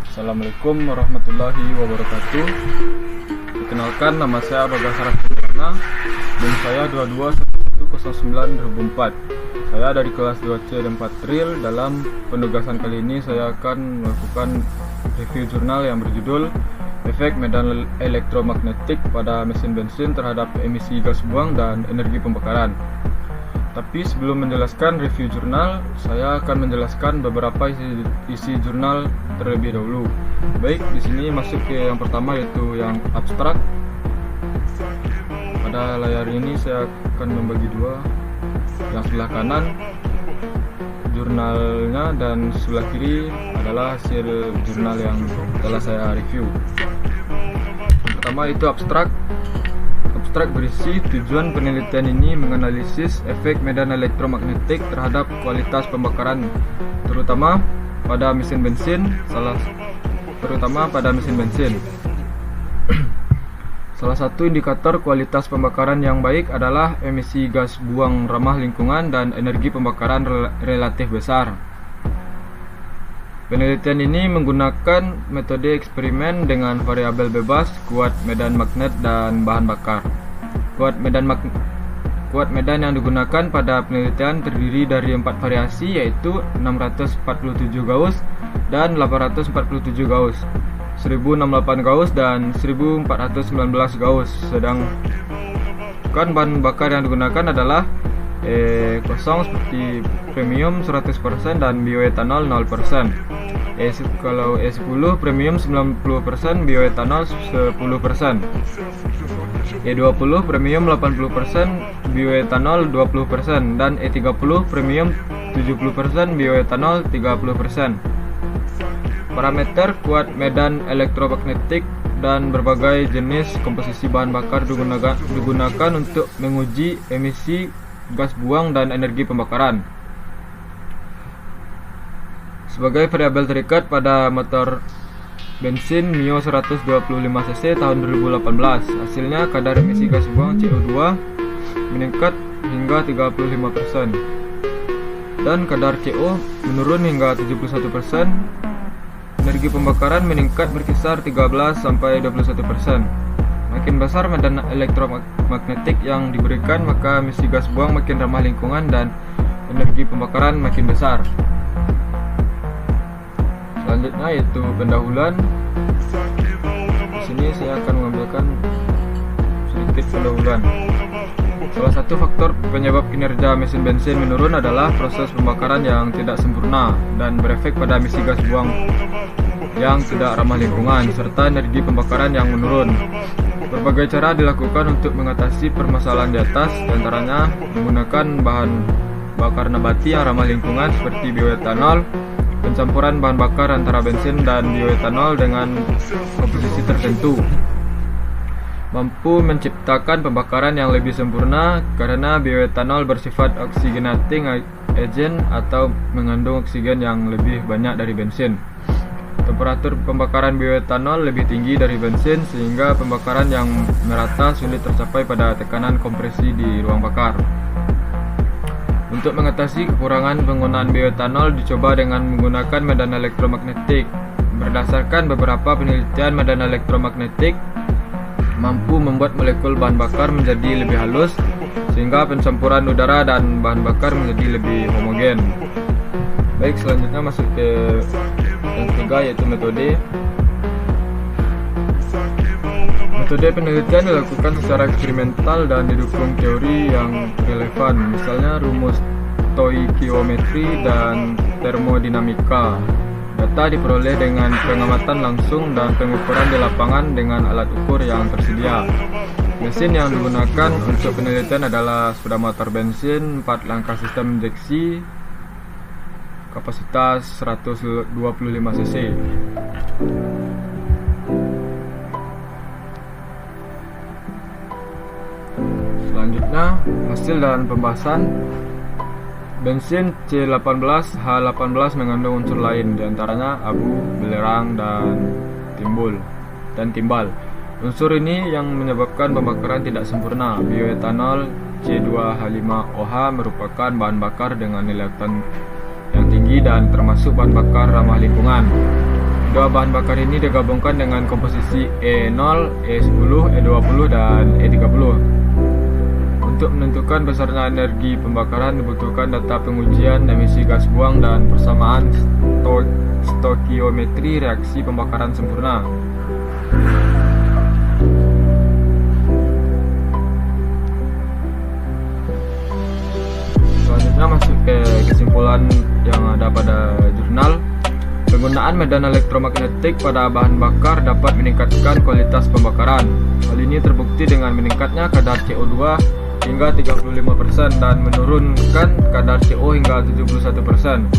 Assalamualaikum warahmatullahi wabarakatuh. Perkenalkan, nama saya Bagas Sarafudana dan saya 221109/2004. Saya dari kelas 2C dan 4 Tril. Dalam penugasan kali ini saya akan melakukan review jurnal yang berjudul Efek Medan Elektromagnetik pada Mesin Bensin terhadap emisi gas buang dan energi pembakaran. Tapi sebelum menjelaskan review jurnal, saya akan menjelaskan beberapa isi jurnal terlebih dahulu. Baik, di sini masuk ke yang pertama, yaitu yang abstrak. Pada layar ini saya akan membagi dua. Yang sebelah kanan jurnalnya dan sebelah kiri adalah hasil jurnal yang telah saya review. Yang pertama itu abstrak. Abstrak berisi tujuan penelitian ini menganalisis efek medan elektromagnetik terhadap kualitas pembakaran, terutama pada mesin bensin. Salah satu indikator kualitas pembakaran yang baik adalah emisi gas buang ramah lingkungan dan energi pembakaran relatif besar. Penelitian ini menggunakan metode eksperimen dengan variabel bebas, kuat medan magnet, dan bahan bakar. Kuat medan yang digunakan pada penelitian terdiri dari 4 variasi, yaitu 647 Gauss dan 847 Gauss, 1068 Gauss dan 1419 Gauss. Sedangkan bahan bakar yang digunakan adalah kosong seperti premium 100% dan bioetanol 0%. Kalau E10 premium 90%, bioetanol 10%. E20 premium 80%, bioetanol 20%, dan E30 premium 70%, bioetanol 30%. Parameter kuat medan elektromagnetik dan berbagai jenis komposisi bahan bakar digunakan untuk menguji emisi gas buang dan energi pembakaran. Sebagai variabel terikat pada motor bensin Mio 125cc tahun 2018, hasilnya kadar emisi gas buang CO2 meningkat hingga 35% dan kadar CO menurun hingga 71%. Energi pembakaran meningkat berkisar 13-21%. Makin besar medan elektromagnetik yang diberikan, maka emisi gas buang makin ramah lingkungan dan energi pembakaran makin besar. Selanjutnya yaitu pendahuluan. Di sini saya akan mengambilkan sedikit pendahuluan. Salah satu faktor penyebab kinerja mesin bensin menurun adalah proses pembakaran yang tidak sempurna dan berefek pada emisi gas buang yang tidak ramah lingkungan serta energi pembakaran yang menurun. Berbagai cara dilakukan untuk mengatasi permasalahan di atas, diantaranya menggunakan bahan bakar nabati yang ramah lingkungan seperti bioetanol, pencampuran bahan bakar antara bensin dan bioetanol dengan komposisi tertentu, mampu menciptakan pembakaran yang lebih sempurna karena bioetanol bersifat oxygenating agent atau mengandung oksigen yang lebih banyak dari bensin. Temperatur pembakaran bioetanol lebih tinggi dari bensin sehingga pembakaran yang merata sulit tercapai pada tekanan kompresi di ruang bakar. Untuk mengatasi kekurangan penggunaan bioetanol dicoba dengan menggunakan medan elektromagnetik. Berdasarkan beberapa penelitian, medan elektromagnetik mampu membuat molekul bahan bakar menjadi lebih halus sehingga pencampuran udara dan bahan bakar menjadi lebih homogen. Baik, selanjutnya masuk ke yang ketiga, yaitu metode. Metode penelitian dilakukan secara eksperimental dan didukung teori yang relevan, misalnya rumus stoikiometri dan termodinamika. Data diperoleh dengan pengamatan langsung dan pengukuran di lapangan dengan alat ukur yang tersedia. Mesin yang digunakan untuk penelitian adalah sepeda motor bensin 4 langkah sistem injeksi kapasitas 125 cc. Selanjutnya, hasil dan pembahasan. Bensin C18H18 mengandung unsur lain, diantaranya abu, belerang, dan timbal. Unsur ini yang menyebabkan pembakaran tidak sempurna. Bioetanol C2H5OH merupakan bahan bakar dengan nilai oktan yang tinggi dan termasuk bahan bakar ramah lingkungan. Kedua bahan bakar ini digabungkan dengan komposisi E0, E10, E20, dan E30. Untuk menentukan besarnya energi pembakaran dibutuhkan data pengujian emisi gas buang dan persamaan stokiometri reaksi pembakaran sempurna. Selanjutnya masuk ke kesimpulan yang ada pada jurnal. Penggunaan medan elektromagnetik pada bahan bakar dapat meningkatkan kualitas pembakaran. Hal ini terbukti dengan meningkatnya kadar CO2 hingga 35% dan menurunkan kadar CO hingga 71%.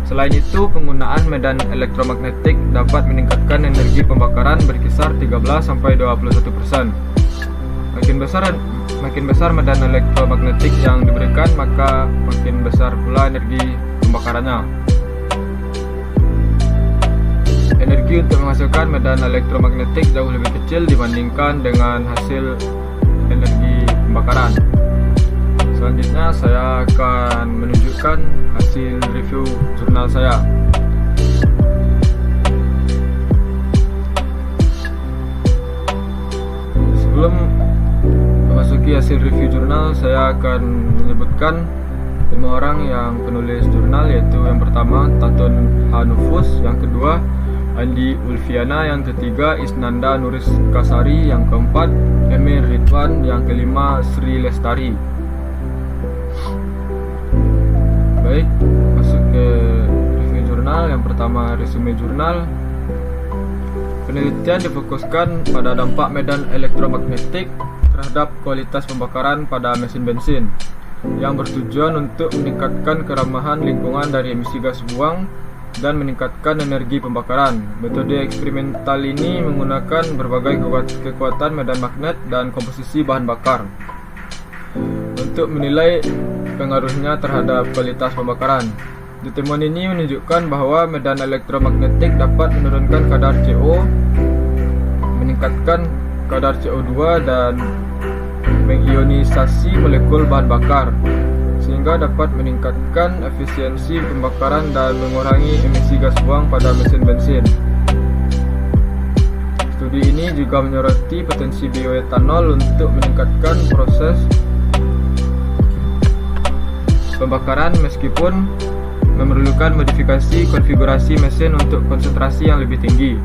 Selain itu, penggunaan medan elektromagnetik dapat meningkatkan energi pembakaran berkisar 13-21%. Makin besar medan elektromagnetik yang diberikan, maka makin besar pula energi pembakarannya. Energi untuk menghasilkan medan elektromagnetik jauh lebih kecil dibandingkan dengan hasil energi pembakaran. Selanjutnya saya akan menunjukkan hasil review jurnal saya. Sebelum memasuki hasil review jurnal, saya akan menyebutkan 5 orang yang penulis jurnal, yaitu yang pertama Tatun Hanufus, yang kedua Andi Ulfiana, yang ketiga Isnanda Nuris Kasari, yang keempat Emir Ridwan, yang kelima Sri Lestari. Baik, masuk ke review jurnal. Yang pertama, resume jurnal. Penelitian difokuskan pada dampak medan elektromagnetik terhadap kualitas pembakaran pada mesin bensin, yang bertujuan untuk meningkatkan keramahan lingkungan dari emisi gas buang dan meningkatkan energi pembakaran. Metode eksperimental ini menggunakan berbagai kekuatan medan magnet dan komposisi bahan bakar untuk menilai pengaruhnya terhadap kualitas pembakaran. Temuan ini menunjukkan bahwa medan elektromagnetik dapat menurunkan kadar CO, meningkatkan kadar CO2 dan mengionisasi molekul bahan bakar, sehingga dapat meningkatkan efisiensi pembakaran dan mengurangi emisi gas buang pada mesin bensin. Studi ini juga menyoroti potensi bioetanol untuk meningkatkan proses pembakaran meskipun memerlukan modifikasi konfigurasi mesin untuk konsentrasi yang lebih tinggi.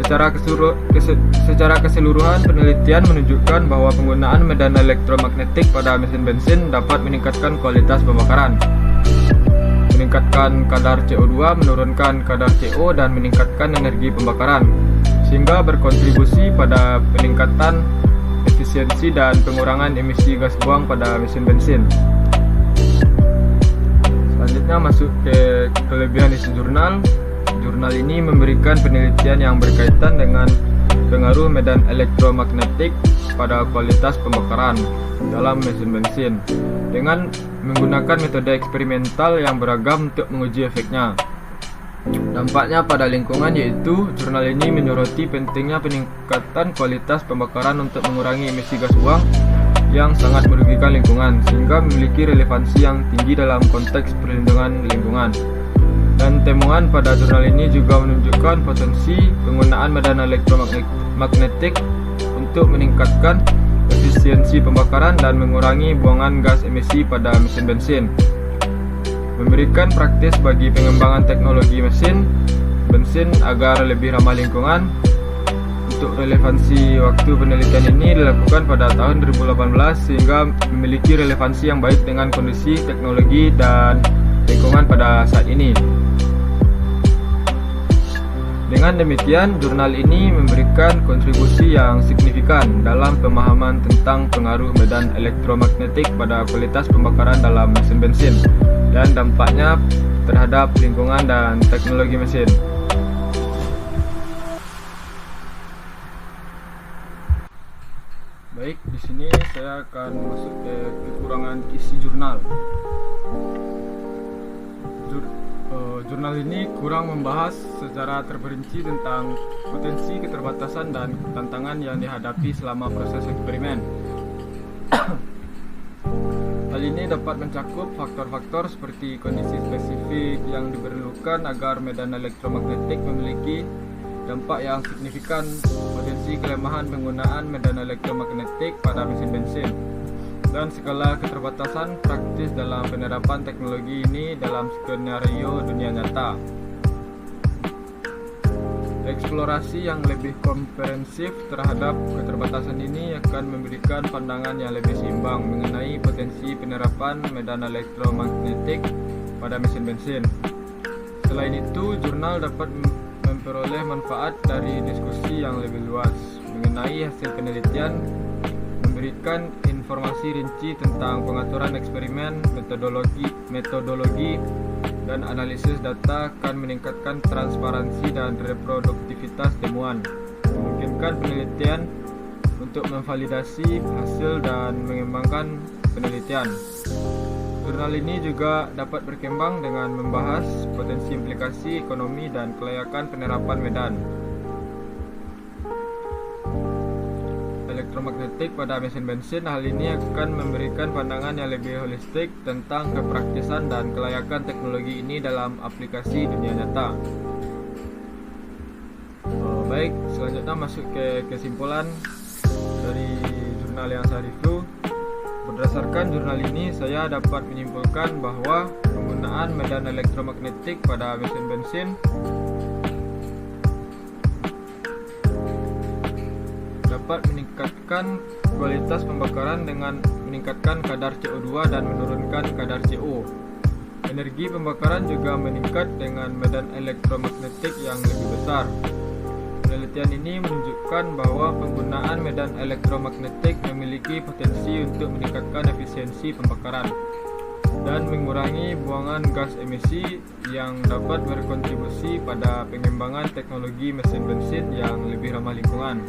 Secara keseluruhan, penelitian menunjukkan bahwa penggunaan medan elektromagnetik pada mesin bensin dapat meningkatkan kualitas pembakaran, meningkatkan kadar CO2, menurunkan kadar CO, dan meningkatkan energi pembakaran, sehingga berkontribusi pada peningkatan efisiensi dan pengurangan emisi gas buang pada mesin bensin. Selanjutnya masuk ke kelebihan isi jurnal. Jurnal ini memberikan penelitian yang berkaitan dengan pengaruh medan elektromagnetik pada kualitas pembakaran dalam mesin bensin dengan menggunakan metode eksperimental yang beragam untuk menguji efeknya. Dampaknya pada lingkungan, yaitu jurnal ini menyoroti pentingnya peningkatan kualitas pembakaran untuk mengurangi emisi gas buang yang sangat merugikan lingkungan, sehingga memiliki relevansi yang tinggi dalam konteks perlindungan lingkungan. Dan temuan pada jurnal ini juga menunjukkan potensi penggunaan medan elektromagnetik untuk meningkatkan efisiensi pembakaran dan mengurangi buangan gas emisi pada mesin bensin, memberikan praktis bagi pengembangan teknologi mesin bensin agar lebih ramah lingkungan. Untuk relevansi, waktu penelitian ini dilakukan pada tahun 2018 sehingga memiliki relevansi yang baik dengan kondisi teknologi dan lingkungan pada saat ini. Dengan demikian, jurnal ini memberikan kontribusi yang signifikan dalam pemahaman tentang pengaruh medan elektromagnetik pada kualitas pembakaran dalam mesin bensin dan dampaknya terhadap lingkungan dan teknologi mesin. Baik, di sini saya akan masuk ke kekurangan isi jurnal. Jurnal ini kurang membahas secara terperinci tentang potensi, keterbatasan, dan tantangan yang dihadapi selama proses eksperimen. Hal ini ini dapat mencakup faktor-faktor seperti kondisi spesifik yang diperlukan agar medan elektromagnetik memiliki dampak yang signifikan, potensi kelemahan penggunaan medan elektromagnetik pada mesin bensin, dan skala keterbatasan praktis dalam penerapan teknologi ini dalam skenario dunia nyata. Eksplorasi yang lebih komprehensif terhadap keterbatasan ini akan memberikan pandangan yang lebih seimbang mengenai potensi penerapan medan elektromagnetik pada mesin bensin. Selain itu, jurnal dapat memperoleh manfaat dari diskusi yang lebih luas mengenai hasil penelitian, memberikan informasi rinci tentang pengaturan eksperimen, metodologi, dan analisis data akan meningkatkan transparansi dan reproduktivitas temuan, memungkinkan penelitian untuk memvalidasi hasil dan mengembangkan penelitian. Jurnal ini juga dapat berkembang dengan membahas potensi implikasi ekonomi dan kelayakan penerapan medan elektromagnetik pada mesin bensin. Hal ini akan memberikan pandangan yang lebih holistik tentang kepraktisan dan kelayakan teknologi ini dalam aplikasi dunia nyata. Baik, selanjutnya masuk ke kesimpulan dari jurnal yang saya review. Berdasarkan jurnal ini, saya dapat menyimpulkan bahwa penggunaan medan elektromagnetik pada mesin bensin dapat meningkatkan kualitas pembakaran dengan meningkatkan kadar CO2 dan menurunkan kadar CO. Energi pembakaran juga meningkat dengan medan elektromagnetik yang lebih besar. Penelitian ini menunjukkan bahwa penggunaan medan elektromagnetik memiliki potensi untuk meningkatkan efisiensi pembakaran dan mengurangi buangan gas emisi yang dapat berkontribusi pada pengembangan teknologi mesin bensin yang lebih ramah lingkungan.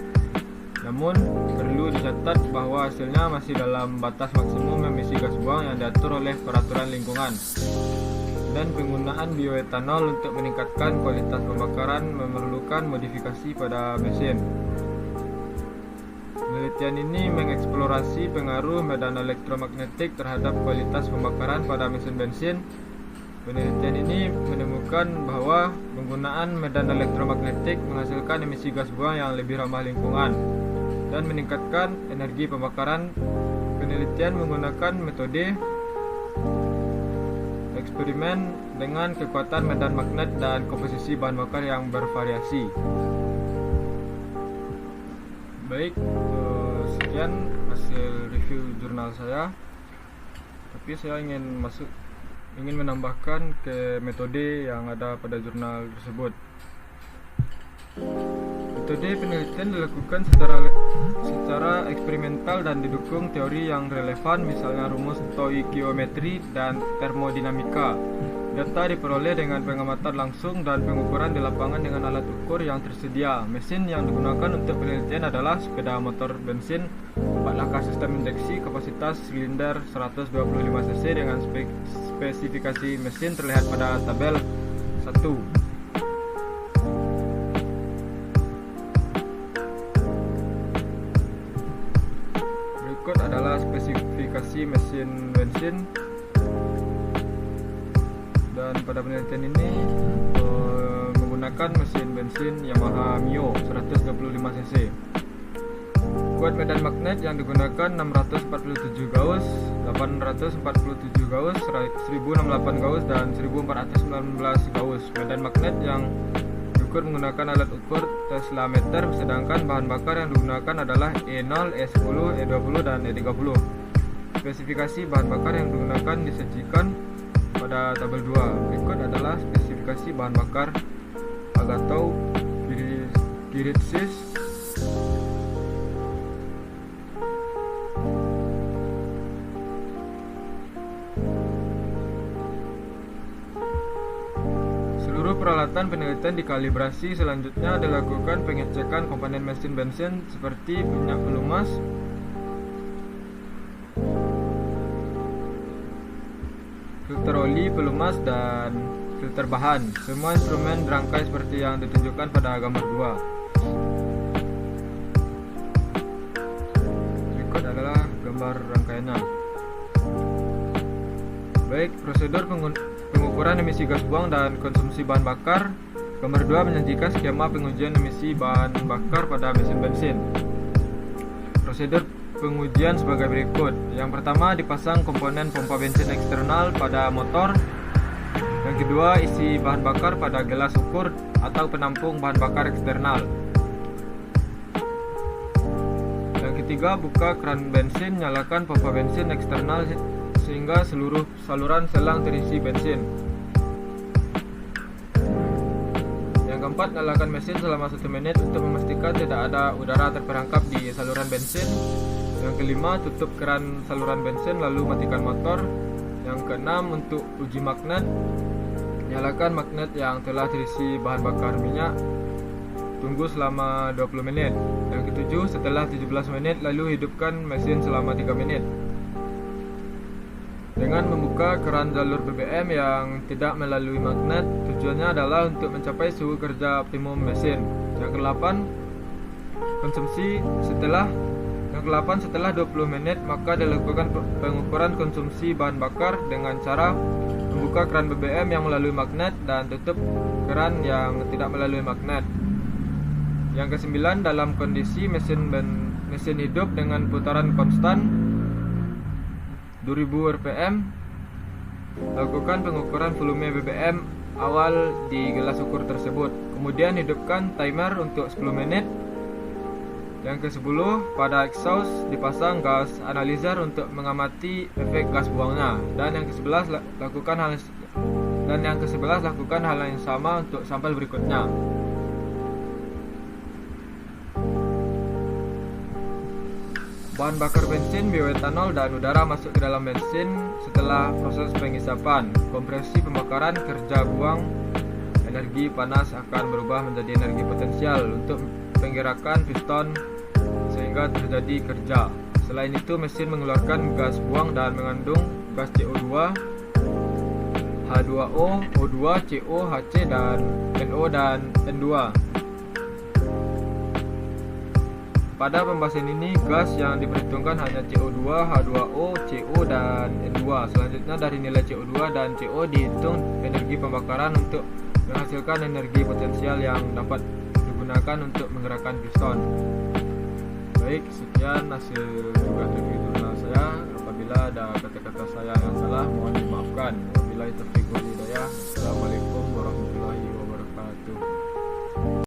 Namun, perlu dicatat bahwa hasilnya masih dalam batas maksimum emisi gas buang yang diatur oleh peraturan lingkungan. Dan penggunaan bioetanol untuk meningkatkan kualitas pembakaran memerlukan modifikasi pada mesin. Penelitian ini mengeksplorasi pengaruh medan elektromagnetik terhadap kualitas pembakaran pada mesin bensin. Penelitian ini menemukan bahwa penggunaan medan elektromagnetik menghasilkan emisi gas buang yang lebih ramah lingkungan dan meningkatkan energi pembakaran. Penelitian menggunakan metode eksperimen dengan kekuatan medan magnet dan komposisi bahan bakar yang bervariasi. Baik, sekian hasil review jurnal saya. Tapi saya ingin menambahkan ke metode yang ada pada jurnal tersebut. Metode penelitian dilakukan secara eksperimental dan didukung teori yang relevan, misalnya rumus stoikiometri dan termodinamika. Data diperoleh dengan pengamatan langsung dan pengukuran di lapangan dengan alat ukur yang tersedia. Mesin yang digunakan untuk penelitian adalah sepeda motor bensin 4 langkah sistem injeksi, kapasitas silinder 125 cc dengan spesifikasi mesin terlihat pada tabel 1. Berikut adalah spesifikasi mesin bensin, dan pada penelitian ini menggunakan mesin bensin Yamaha Mio 125 cc. Kuat medan magnet yang digunakan 647 Gauss, 847 Gauss, 1068 Gauss, dan 1419 Gauss. Medan magnet yang diukur menggunakan alat ukur Teslameter, sedangkan bahan bakar yang digunakan adalah E0, E10, E20, dan E30. Spesifikasi bahan bakar yang digunakan disajikan pada tabel 2. Berikut adalah spesifikasi bahan bakar Agatau Kiritsis peralatan penelitian dikalibrasi. Selanjutnya dilakukan pengecekan komponen mesin bensin seperti minyak pelumas, filter oli, pelumas, dan filter bahan. Semua instrumen dirangkai seperti yang ditunjukkan pada gambar 2. Berikut adalah gambar rangkaiannya. Baik, prosedur pengukuran emisi gas buang dan konsumsi bahan bakar. Gambar 2 menyajikan skema pengujian emisi bahan bakar pada mesin bensin. Prosedur pengujian sebagai berikut. Yang pertama, dipasang komponen pompa bensin eksternal pada motor. Yang kedua, isi bahan bakar pada gelas ukur atau penampung bahan bakar eksternal. Yang ketiga, buka keran bensin, nyalakan pompa bensin eksternal sehingga seluruh saluran selang terisi bensin. Yang keempat, nyalakan mesin selama 1 menit untuk memastikan tidak ada udara terperangkap di saluran bensin. Yang kelima, tutup keran saluran bensin lalu matikan motor. Yang keenam, untuk uji magnet, nyalakan magnet yang telah terisi bahan bakar minyak. Tunggu selama 20 menit. Yang ketujuh, setelah 17 menit lalu hidupkan mesin selama 3 menit. Dengan membuka keran jalur BBM yang tidak melalui magnet, tujuannya adalah untuk mencapai suhu kerja optimum mesin. Yang ke-8, setelah 20 menit maka dilakukan pengukuran konsumsi bahan bakar dengan cara membuka keran BBM yang melalui magnet dan tutup keran yang tidak melalui magnet. Yang ke-9, dalam kondisi mesin hidup dengan putaran konstan 2000 rpm, lakukan pengukuran volume BBM awal di gelas ukur tersebut. Kemudian hidupkan timer untuk 10 menit. Yang ke-10, pada exhaust dipasang gas analyzer untuk mengamati efek gas buangnya. Dan yang ke-11 lakukan hal yang sama untuk sampel berikutnya. Bahan bakar bensin, bioetanol, dan udara masuk ke dalam bensin setelah proses penghisapan. Kompresi pembakaran, kerja buang energi panas akan berubah menjadi energi potensial untuk penggerakan piston sehingga terjadi kerja. Selain itu, mesin mengeluarkan gas buang dan mengandung gas CO2, H2O, O2, CO, HC, dan NO dan N2. Pada pembahasan ini, gas yang diperhitungkan hanya CO2, H2O, CO, dan N2. Selanjutnya, dari nilai CO2 dan CO dihitung energi pembakaran untuk menghasilkan energi potensial yang dapat digunakan untuk menggerakkan piston. Baik, sekian hasil tugas review jurnal saya. Apabila ada kata-kata saya yang salah, mohon dimaafkan. Wabillahi taufiq wal hidayah. Assalamualaikum warahmatullahi wabarakatuh.